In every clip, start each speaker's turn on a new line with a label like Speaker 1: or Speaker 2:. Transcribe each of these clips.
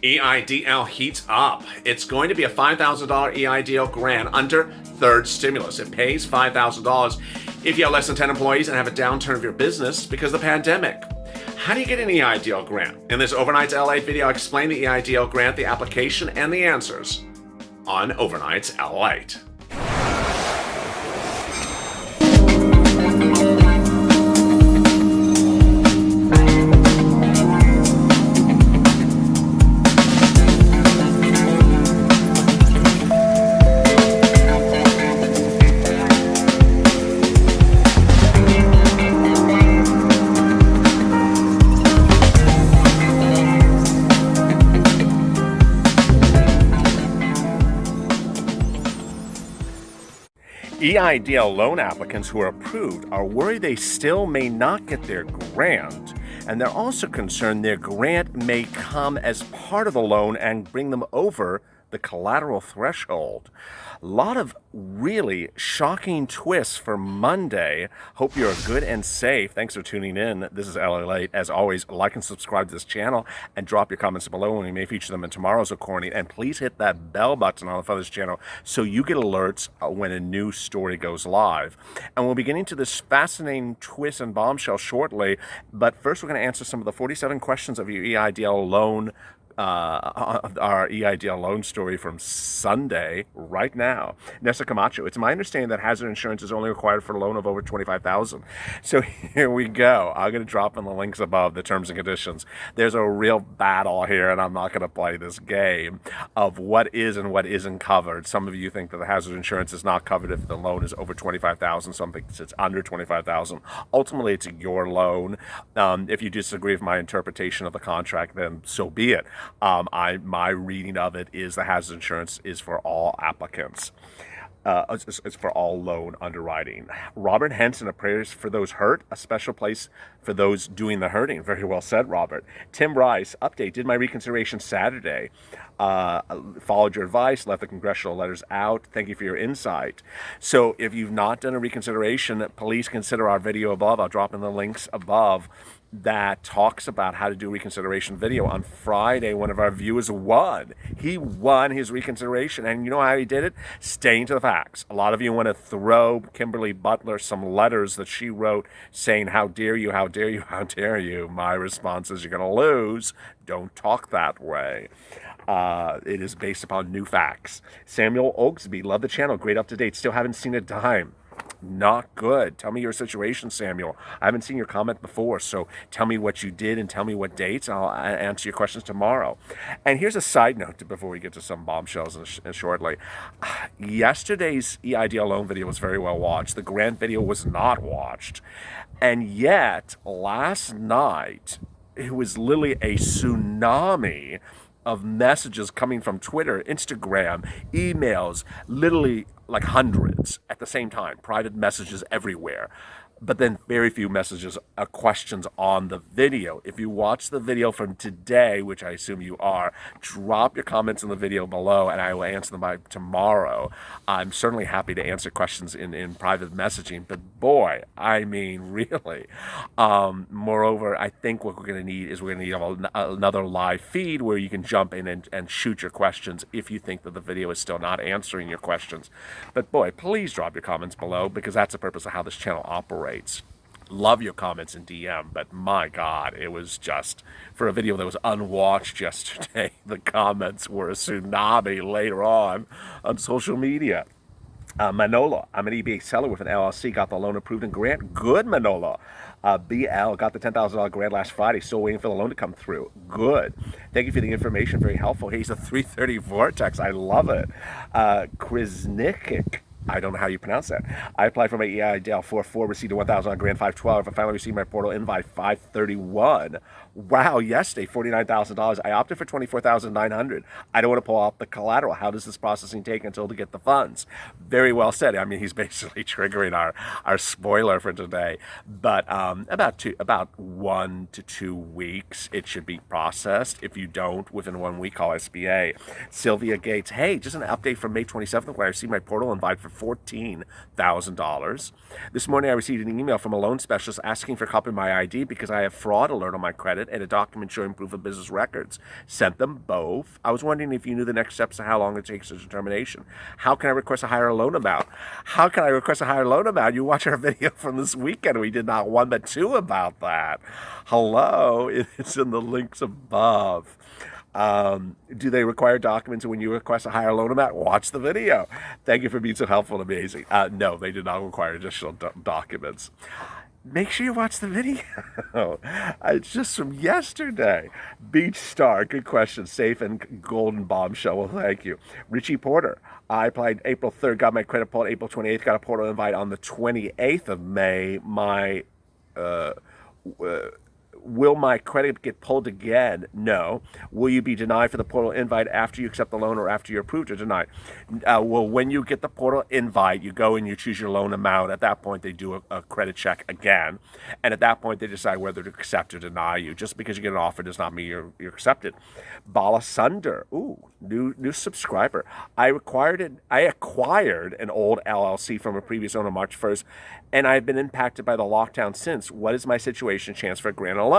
Speaker 1: EIDL heats up. It's going to be a $5,000 EIDL grant under third stimulus. It pays $5,000 if you have less than 10 employees and have a downturn of your business because of the pandemic. How do you get an EIDL grant? In this Overnight's LALATE video, I explain the EIDL grant, the application, and the answers on Overnight's LALATE. EIDL loan applicants who are approved are worried they still may not get their grant, and they're also concerned their grant may come as part of the loan and bring them over the collateral threshold. A lot of really shocking twists for Monday. Hope you're good and safe. Thanks for tuning in. This is LALATE. As always, like and subscribe to this channel and drop your comments below, and we may feature them in tomorrow's recording. And please hit that bell button on the this channel so you get alerts when a new story goes live. And we'll be getting to this fascinating twist and bombshell shortly. But first, we're going to answer some of the 47 questions of your EIDL loan our EIDL loan story from Sunday right now. Nessa Camacho, it's my understanding that hazard insurance is only required for a loan of over $25,000. So here we go. I'm going to drop in the links above, the terms and conditions. There's a real battle here, and I'm not going to play this game of what is and what isn't covered. Some of you think that the hazard insurance is not covered if the loan is over $25,000. Some think it's under $25,000. Ultimately, it's your loan. If you disagree with my interpretation of the contract, then so be it. My reading of it is the hazard insurance is for all applicants. It's for all loan underwriting. Robert Henson, a prayers for those hurt, a special place for those doing the hurting. Very well said, Robert. Tim Rice, update, did my reconsideration Saturday. Followed your advice, left the congressional letters out. Thank you for your insight. So if you've not done a reconsideration, please consider our video above. I'll drop in the links above that talks about how to do reconsideration video. On Friday, one of our viewers won. He won his reconsideration, and you know how he did it? Staying to the facts. A lot of you want to throw Kimberly Butler some letters that she wrote saying, how dare you, how dare you, how dare you. My response is, you're going to lose. Don't talk that way. It is based upon new facts. Samuel Oaksby, love the channel, great up to date. Still haven't seen a dime. Not good. Tell me your situation, Samuel. I haven't seen your comment before, so tell me what you did and tell me what dates. I'll answer your questions tomorrow. And here's a side note before we get to some bombshells shortly. Yesterday's EIDL loan video was very well watched. The grant video was not watched. And yet, last night, it was literally a tsunami of messages coming from Twitter, Instagram, emails, literally like hundreds at the same time, private messages everywhere. But then very few messages, questions on the video. If you watch the video from today, which I assume you are, drop your comments in the video below and I will answer them by tomorrow. I'm certainly happy to answer questions in private messaging, but boy, I mean, really. Moreover, I think what we're going to need is another live feed where you can jump in and shoot your questions if you think that the video is still not answering your questions. But boy, please drop your comments below because that's the purpose of how this channel operates. Love your comments in DM, but my God, it was just, for a video that was unwatched yesterday, the comments were a tsunami later on social media. Manolo, I'm an eBay seller with an LLC, got the loan approved and grant. Good, Manolo. BL got the $10,000 grant last Friday, still waiting for the loan to come through. Good. Thank you for the information, very helpful. He's a 330 Vortex, I love it. Kriznikik, I don't know how you pronounce that. I applied for my EIDL 4.4, received a $1,000 grant 5.12. I finally received my portal invite 5.31. Wow, yesterday, $49,000. I opted for $24,900. I don't want to pull out the collateral. How does this processing take until to get the funds? Very well said. I mean, he's basically triggering our spoiler for today. But about 1 to 2 weeks, it should be processed. If you don't, within 1 week, call SBA. Sylvia Gates, hey, just an update from May 27th when I received my portal invite for $14,000. This morning I received an email from a loan specialist asking for a copy of my ID because I have fraud alert on my credit and a document showing proof of business records. Sent them both. I was wondering if you knew the next steps and how long it takes to determination. How can I request a higher loan amount? How can I request a higher loan amount? You watch our video from this weekend. We did not one but two about that. Hello, it's in the links above. Do they require documents when you request a higher loan amount? Watch the video. Thank you for being so helpful and amazing. No, they did not require additional documents. Make sure you watch the video. It's just from yesterday. Beach Star, good question. Safe and golden bombshell. Well, thank you. Richie Porter, I applied April 3rd, got my credit pulled April 28th, got a portal invite on the 28th of May. Will my credit get pulled again? No. Will you be denied for the portal invite after you accept the loan or after you're approved or denied? Well, when you get the portal invite, you go and you choose your loan amount. At that point, they do a credit check again. And at that point, they decide whether to accept or deny you. Just because you get an offer does not mean you're accepted. Bala Sunder, new subscriber. I acquired an old LLC from a previous owner March 1st, and I've been impacted by the lockdown since. What is my situation? Chance for a grant loan?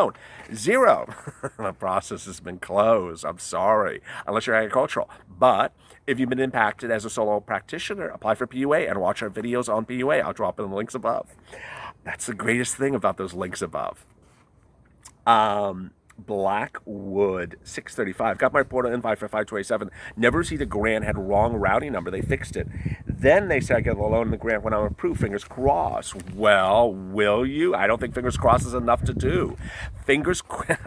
Speaker 1: 0. The process has been closed. I'm sorry, unless you're agricultural. But if you've been impacted as a solo practitioner, apply for PUA and watch our videos on PUA. I'll drop in the links above. That's the greatest thing about those links above. Blackwood 635. Got my portal invite for 527. Never received a grant, had wrong routing number. They fixed it. Then they said I get the loan and the grant when I'm approved. Fingers crossed. Well, will you? I don't think fingers crossed is enough to do.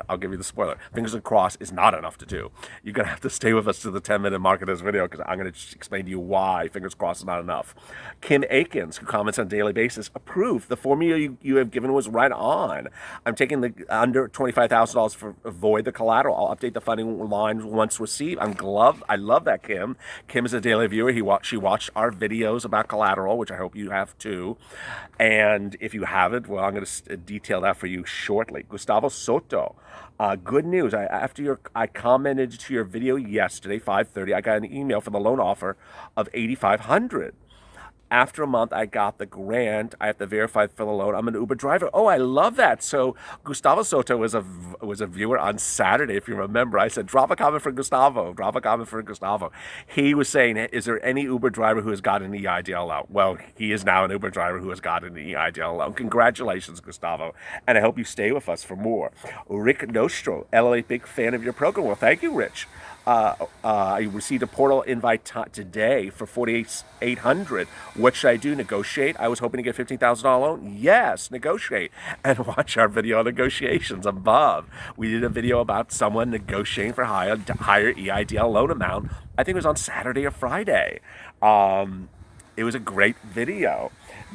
Speaker 1: I'll give you the spoiler. Fingers crossed is not enough to do. You're going to have to stay with us to the 10-minute mark of this video because I'm going to explain to you why fingers crossed is not enough. Kim Akins, who comments on a daily basis, approved. The formula you have given was right on. I'm taking the under $25,000 for avoid the collateral. I'll update the funding line once received. I love that, Kim. Kim is a daily viewer. She watched our videos about collateral, which I hope you have too. And if you haven't, well, I'm going to detail that for you shortly. Gustavo Soto, good news. After I commented to your video yesterday, 5:30, I got an email for the loan offer of $8,500. After a month, I got the grant. I have to verify for the loan. I'm an Uber driver. Oh, I love that. So Gustavo Soto was a viewer on Saturday, if you remember. I said, drop a comment for Gustavo. Drop a comment for Gustavo. He was saying, is there any Uber driver who has gotten an EIDL loan? Well, he is now an Uber driver who has gotten an EIDL loan. Congratulations, Gustavo. And I hope you stay with us for more. Rick Nostro, LALATE, big fan of your program. Well, thank you, Rich. I received a portal invite today for $4,800. What should I do? Negotiate? I was hoping to get $15,000 loan. Yes, negotiate. And watch our video on negotiations above. We did a video about someone negotiating for higher EIDL loan amount. I think it was on Saturday or Friday. It was a great video.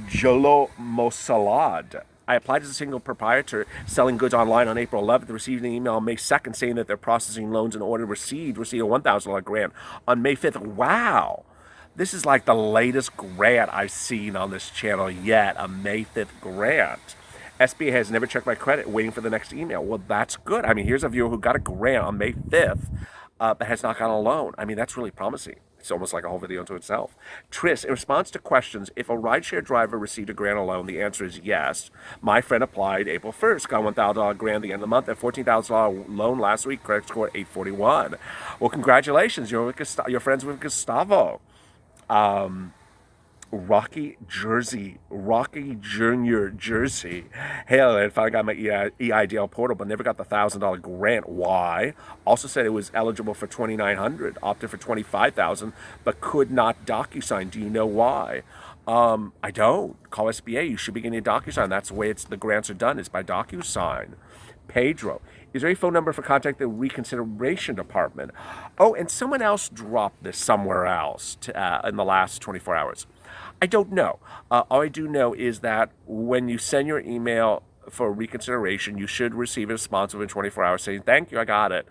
Speaker 1: Jolo Mosalad. I applied as a single proprietor selling goods online on April 11th, received an email on May 2nd saying that they're processing loans in order to receive a $1,000 grant on May 5th. Wow. This is like the latest grant I've seen on this channel yet, a May 5th grant. SBA has never checked my credit, waiting for the next email. Well, that's good. I mean, here's a viewer who got a grant on May 5th, but has not gotten a loan. I mean, that's really promising. It's almost like a whole video unto itself. Tris, in response to questions, if a rideshare driver received a grant or loan, the answer is yes. My friend applied April 1st, got a $1,000 grant at the end of the month, and $14,000 loan last week, credit score 841. Well, congratulations. You're friends with Gustavo. Rocky Junior Jersey. Hell, I finally got my EIDL portal, but never got the $1,000 grant. Why? Also said it was eligible for $2,900, opted for $25,000, but could not DocuSign. Do you know why? I don't. Call SBA. You should be getting a DocuSign. That's the way the grants are done. It's by DocuSign. Pedro, is there a phone number for contact the reconsideration department? Oh, and someone else dropped this somewhere else in the last 24 hours. I don't know. All I do know is that when you send your email for reconsideration, you should receive a response within 24 hours saying, thank you, I got it.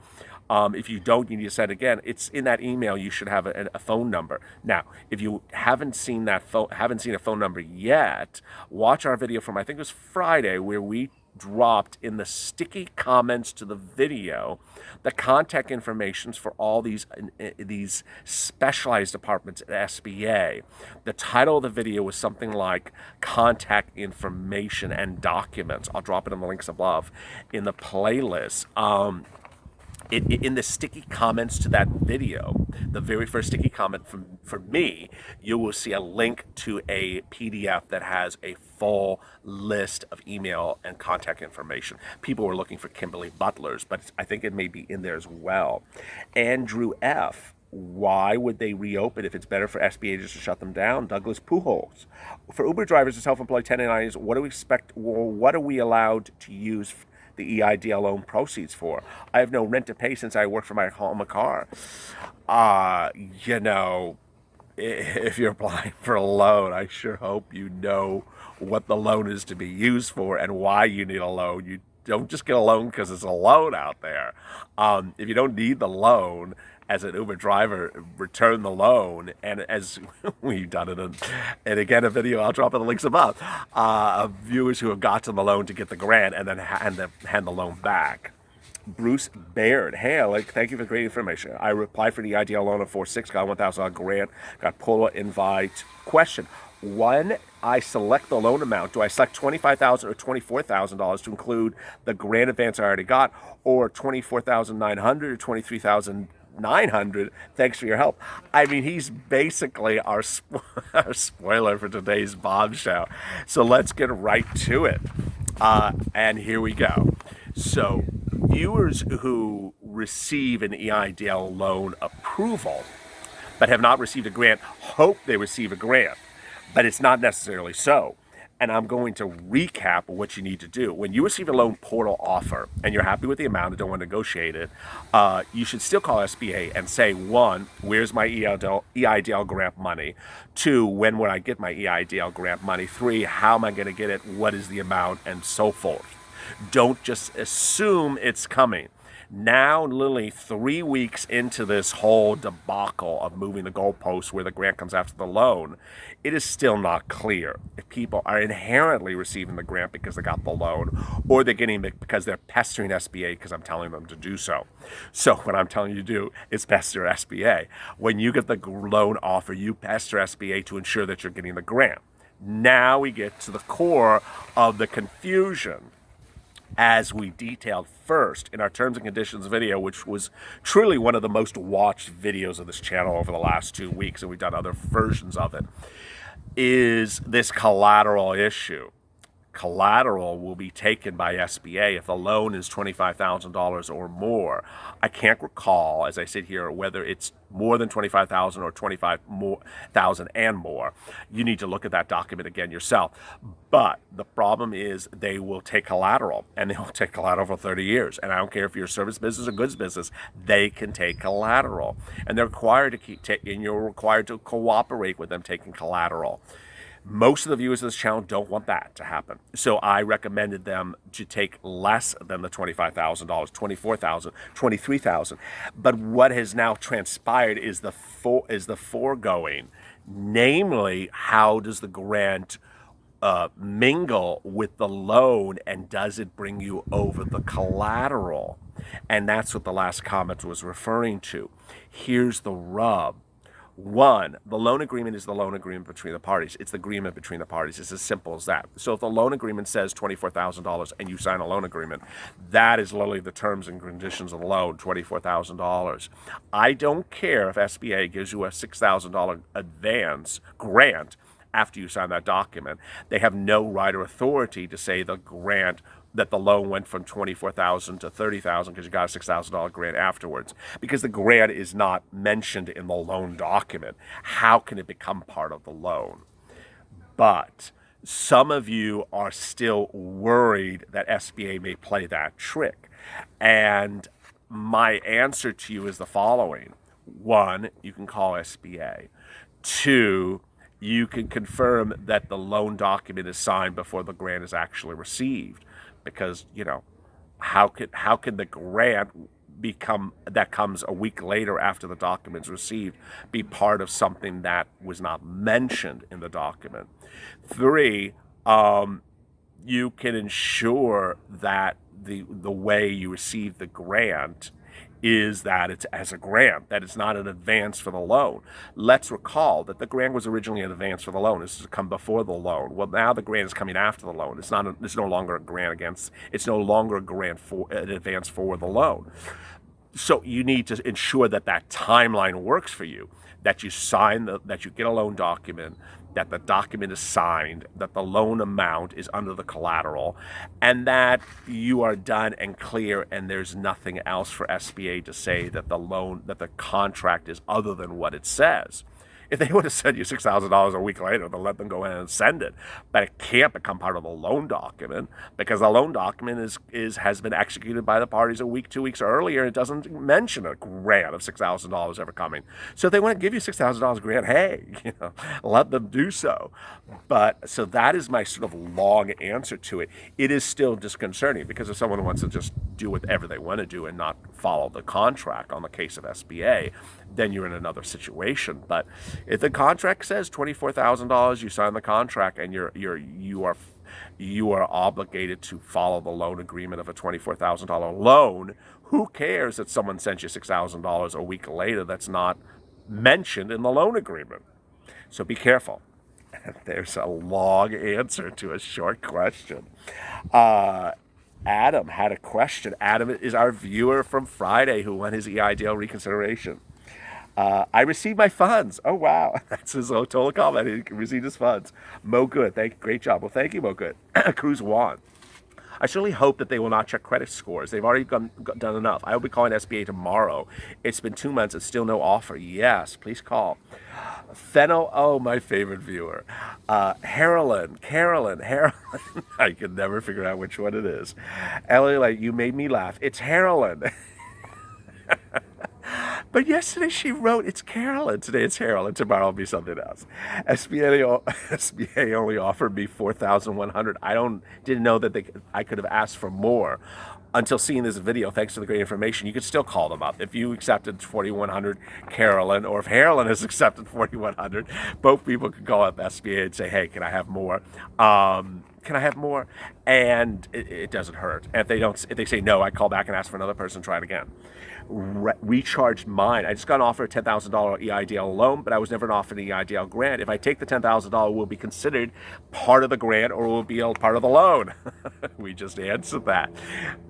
Speaker 1: If you don't, you need to send it again. It's in that email. You should have a phone number. Now, if you haven't seen a phone number yet, watch our video from, I think it was Friday, where we dropped in the sticky comments to the video the contact information for all these specialized departments at SBA. The title of the video was something like contact information and documents. I'll drop it in the links above in the playlist. In the sticky comments to that video, the very first sticky comment for me, you will see a link to a PDF that has a full list of email and contact information. People were looking for Kimberly Butler's, but I think it may be in there as well. Andrew F. Why would they reopen if it's better for SBA just to shut them down? Douglas Pujols. For Uber drivers and self-employed 1099s, what do we expect? What are we allowed to use the EIDL loan proceeds for? I have no rent to pay since I work for my home a car. If you're applying for a loan, I sure hope you know what the loan is to be used for and why you need a loan. You don't just get a loan because it's a loan out there. If you don't need the loan, as an Uber driver, return the loan. And as we've done it, and again, a video I'll drop in the links above, of viewers who have gotten the loan to get the grant and then hand the loan back. Bruce Baird. Hey, Alec, thank you for great information. I applied for the EIDL loan of 4.6, got a $1,000 grant, got pull invite. Question. When I select the loan amount, do I select $25,000 or $24,000 to include the grant advance I already got, or $24,900 or $23,900? Thanks for your help. I mean, he's basically our spoiler for today's bombshell. So let's get right to it. And here we go. So viewers who receive an EIDL loan approval but have not received a grant hope they receive a grant, but it's not necessarily so. And I'm going to recap what you need to do. When you receive a loan portal offer and you're happy with the amount and don't want to negotiate it, you should still call SBA and say, 1, where's my EIDL grant money? 2, when will I get my EIDL grant money? 3, how am I going to get it? What is the amount? And so forth. Don't just assume it's coming. Now, literally 3 weeks into this whole debacle of moving the goalposts where the grant comes after the loan, it is still not clear if people are inherently receiving the grant because they got the loan, or they're getting it because they're pestering SBA because I'm telling them to do so. So what I'm telling you to do is pester SBA. When you get the loan offer, you pester SBA to ensure that you're getting the grant. Now we get to the core of the confusion, as we detailed first in our terms and conditions video, which was truly one of the most watched videos of this channel over the last 2 weeks, and we've done other versions of it, is this collateral issue. Collateral will be taken by SBA if the loan is $25,000 or more. I can't recall, as I sit here, whether it's more than $25,000 or $25,000 and more. You need to look at that document again yourself. But the problem is they will take collateral, and they will take collateral for 30 years. And I don't care if you're a service business or goods business, they can take collateral. And they're required to and you're required to cooperate with them taking collateral. Most of the viewers of this channel don't want that to happen. So I recommended them to take less than the $25,000, $24,000, $23,000. But what has now transpired is the foregoing. Namely, how does the grant mingle with the loan, and does it bring you over the collateral? And that's what the last comment was referring to. Here's the rub. 1, the loan agreement is the loan agreement between the parties. It's the agreement between the parties. It's as simple as that. So if the loan agreement says $24,000 and you sign a loan agreement, that is literally the terms and conditions of the loan, $24,000. I don't care if SBA gives you a $6,000 advance grant after you sign that document. They have no right or authority to say the grant, that the loan went from $24,000 to $30,000 because you got a $6,000 grant afterwards, because the grant is not mentioned in the loan document. How can it become part of the loan? But some of you are still worried that SBA may play that trick. And my answer to you is the following. 1, you can call SBA. 2, you can confirm that the loan document is signed before the grant is actually received. Because, how can the grant become, that comes a week later after the document's received, be part of something that was not mentioned in the document? 3, you can ensure that the way you receive the grant is that it's as a grant, that it's not an advance for the loan. Let's recall that the grant was originally an advance for the loan. This is to come before the loan. Well, now the grant is coming after the loan. It's no longer a grant against. It's no longer a grant for an advance for the loan. So you need to ensure that that timeline works for you. That you that you get a loan document, that the document is signed, that the loan amount is under the collateral, and that you are done and clear, and there's nothing else for SBA to say that the contract is other than what it says. If they would have sent you $6,000 a week later, then let them go ahead and send it. But it can't become part of the loan document, because the loan document has been executed by the parties a week, 2 weeks earlier. It doesn't mention a grant of $6,000 ever coming. So if they want to give you $6,000 grant, hey, let them do so. But so that is my sort of long answer to it. It is still disconcerting, because if someone wants to just do whatever they want to do and not follow the contract on the case of SBA, then you're in another situation. But if the contract says $24,000, you sign the contract, and you are obligated to follow the loan agreement of a $24,000 loan. Who cares that someone sent you $6,000 a week later that's not mentioned in the loan agreement? So be careful. There's a long answer to a short question. Adam had a question. Adam is our viewer from Friday who won his EIDL reconsideration. I received my funds. Oh, wow. That's his total comment. He received his funds. Mo Good. Great job. Well, thank you, Mo Good. Cruz won. I surely hope that they will not check credit scores. They've already done enough. I will be calling SBA tomorrow. It's been 2 months and still no offer. Yes, please call. Fennel, oh, my favorite viewer. Carolyn. I can never figure out which one it is. Ellie, you made me laugh. It's Carolyn. But yesterday she wrote, it's Carolyn. Today it's Carolyn. Tomorrow will be something else. SBA only offered me $4,100. I didn't know that I could have asked for more until seeing this video. Thanks for the great information. You could still call them up. If you accepted $4,100, Carolyn, or if Carolyn has accepted $4,100, both people could call up SBA and say, hey, can I have more? Can I have more? And it doesn't hurt. And if they say no, I call back and ask for another person, try it again. Recharged mine. I just got an offer of $10,000 EIDL loan, but I was never offered an EIDL grant. If I take the $10,000, will be considered part of the grant, or will be a part of the loan? We just answered that.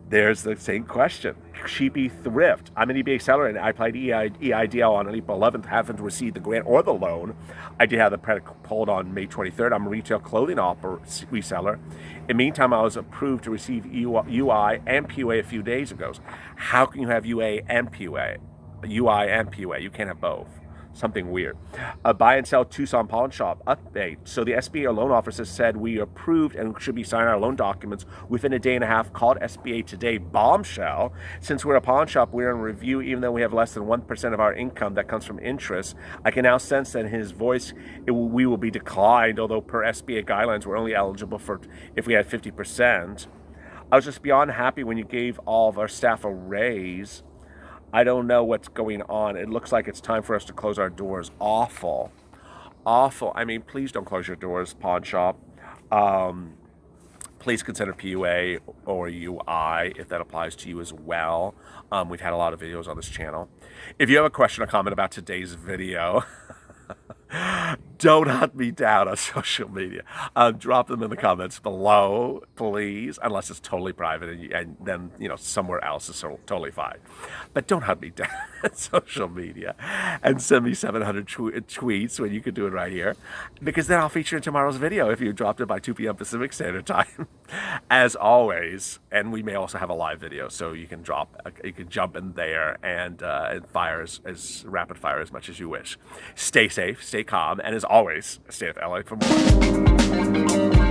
Speaker 1: There's the same question. Sheepy Thrift. I'm an eBay seller, and I applied EIDL on April 11th, haven't received the grant or the loan. I did have the predicate pulled on May 23rd. I'm a retail clothing reseller. In the meantime, I was approved to receive UI and PUA a few days ago. How can you have UI and PUA? You can't have both. Something weird. Buy and sell Tucson Pawn Shop update. So the SBA loan officer said we approved and should be signing our loan documents within a day and a half. Called SBA today. Bombshell. Since we're a pawn shop, we're in review, even though we have less than 1% of our income that comes from interest. I can now sense that in his voice we will be declined, although per SBA guidelines we're only eligible for if we had 50%. I was just beyond happy when you gave all of our staff a raise. I don't know what's going on. It looks like it's time for us to close our doors. Awful. I mean, please don't close your doors, pawn shop. Please consider PUA or UI if that applies to you as well. We've had a lot of videos on this channel. If you have a question or comment about today's video, don't hunt me down on social media. Drop them in the comments below, please, unless it's totally private, and then, somewhere else is totally fine. But don't hunt me down on social media and send me 700 tweets when you could do it right here, because then I'll feature in tomorrow's video if you dropped it by 2 p.m. Pacific Standard Time, as always. And we may also have a live video, so you can jump in there and fire as rapid fire as much as you wish. Stay safe, stay calm, and as always, stay with LA for more.